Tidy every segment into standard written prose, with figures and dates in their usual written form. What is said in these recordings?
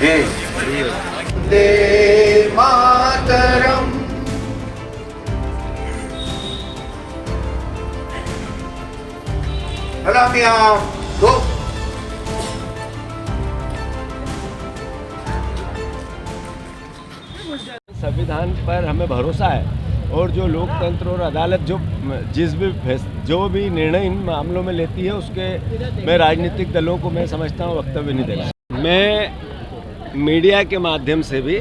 वंदे मातरम। सलामियां दो। संविधान पर हमें भरोसा है और जो लोकतंत्र और अदालत जो भी निर्णय इन मामलों में लेती है उसके मैं राजनीतिक दलों को मैं समझता हूँ वक्तव्य नहीं देना। मैं मीडिया के माध्यम से भी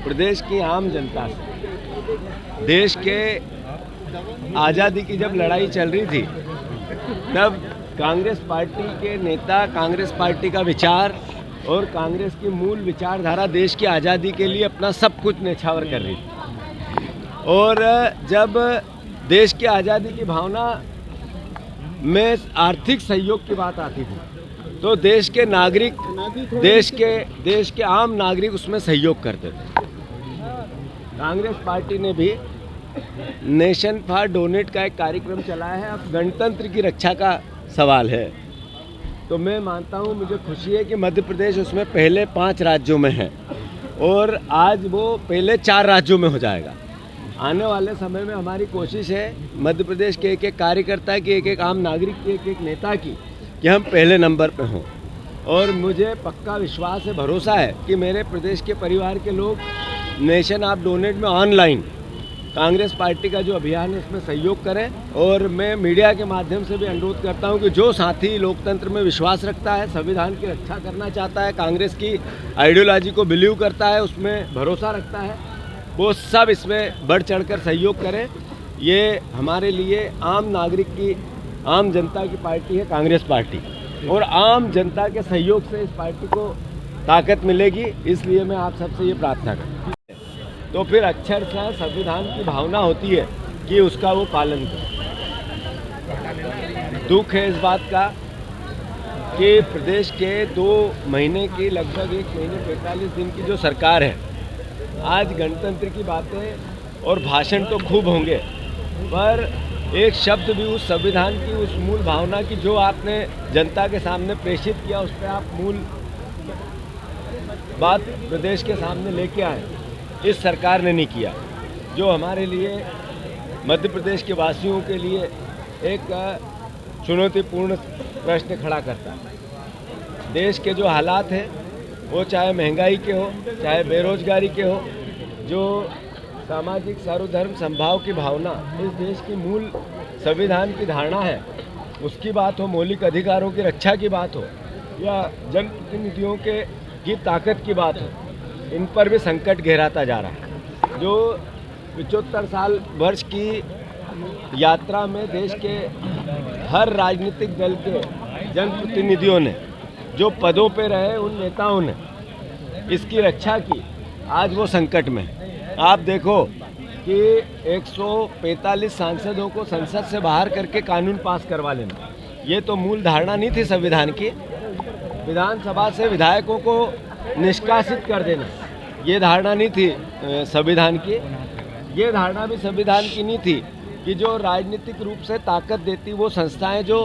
प्रदेश की आम जनता से, देश के आज़ादी की जब लड़ाई चल रही थी तब कांग्रेस पार्टी के नेता, कांग्रेस पार्टी का विचार और कांग्रेस की मूल विचारधारा देश की आज़ादी के लिए अपना सब कुछ न्यौछावर कर रही थी। और जब देश की आज़ादी की भावना में आर्थिक सहयोग की बात आती थी तो देश के नागरिक, देश के आम नागरिक उसमें सहयोग करते थे। कांग्रेस पार्टी ने भी नेशन फॉर डोनेट का एक कार्यक्रम चलाया है। अब गणतंत्र की रक्षा का सवाल है तो मैं मानता हूँ, मुझे खुशी है कि मध्य प्रदेश उसमें पहले 5 राज्यों में है और आज वो पहले 4 राज्यों में हो जाएगा। आने वाले समय में हमारी कोशिश है मध्य प्रदेश के एक एक कार्यकर्ता की, एक एक आम नागरिक की, एक एक नेता की, कि हम पहले नंबर पे हों। और मुझे पक्का विश्वास है, भरोसा है कि मेरे प्रदेश के परिवार के लोग नेशन ऑफ डोनेट में ऑनलाइन कांग्रेस पार्टी का जो अभियान है उसमें सहयोग करें। और मैं मीडिया के माध्यम से भी अनुरोध करता हूं कि जो साथी लोकतंत्र में विश्वास रखता है, संविधान की रक्षा करना चाहता है, कांग्रेस की आइडियोलॉजी को बिलीव करता है, उसमें भरोसा रखता है, वो सब इसमें बढ़ चढ़कर सहयोग करें। ये हमारे लिए आम नागरिक की, आम जनता की पार्टी है कांग्रेस पार्टी, और आम जनता के सहयोग से इस पार्टी को ताकत मिलेगी। इसलिए मैं आप सबसे ये प्रार्थना करता हूँ। तो फिर अक्षर से संविधान की भावना होती है कि उसका वो पालन करे। दुख है इस बात का कि प्रदेश के 2 महीने की, लगभग 1 महीने 45 दिन की जो सरकार है, आज गणतंत्र की बातें और भाषण तो खूब होंगे पर एक शब्द भी उस संविधान की, उस मूल भावना की जो आपने जनता के सामने प्रेषित किया, उस पर आप मूल बात प्रदेश के सामने लेके आए, इस सरकार ने नहीं किया। जो हमारे लिए, मध्य प्रदेश के वासियों के लिए एक चुनौतीपूर्ण प्रश्न खड़ा करता है। देश के जो हालात हैं वो चाहे महंगाई के हो, चाहे बेरोजगारी के हो, जो सामाजिक सर्वधर्म समभाव की भावना इस देश की मूल संविधान की धारणा है, उसकी बात हो, मौलिक अधिकारों की रक्षा की बात हो, या जनप्रतिनिधियों की ताकत की बात हो, इन पर भी संकट गहराता जा रहा है। जो 75 साल वर्ष की यात्रा में देश के हर राजनीतिक दल के जनप्रतिनिधियों ने जो पदों पे रहे, उन नेताओं ने इसकी रक्षा की, आज वो संकट में है। आप देखो कि 145 सांसदों को संसद से बाहर करके कानून पास करवा लेना, ये तो मूल धारणा नहीं थी संविधान की। विधानसभा से विधायकों को निष्कासित कर देना, ये धारणा नहीं थी संविधान की। ये धारणा भी संविधान की नहीं थी कि जो राजनीतिक रूप से ताकत देती वो संस्थाएं जो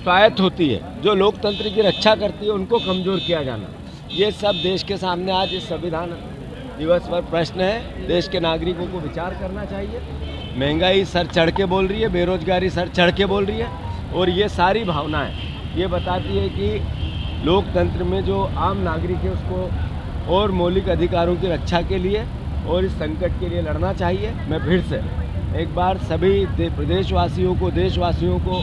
स्वायत्त होती है, जो लोकतंत्र की रक्षा करती है, उनको कमज़ोर किया जाना, ये सब देश के सामने आज इस संविधान दिवस पर प्रश्न है। देश के नागरिकों को विचार करना चाहिए। महंगाई सर चढ़ के बोल रही है, बेरोजगारी सर चढ़ के बोल रही है, और ये सारी भावनाएं ये बताती है कि लोकतंत्र में जो आम नागरिक है उसको और मौलिक अधिकारों की रक्षा के लिए और इस संकट के लिए लड़ना चाहिए। मैं फिर से एक बार सभी प्रदेशवासियों को, देशवासियों को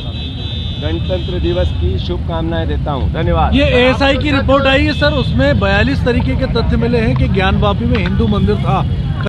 गणतंत्र दिवस की शुभकामनाएं देता हूं। धन्यवाद। ये एएसआई की रिपोर्ट आई है सर, उसमें 42 तरीके के तथ्य मिले हैं कि ज्ञान वापी में हिंदू मंदिर था।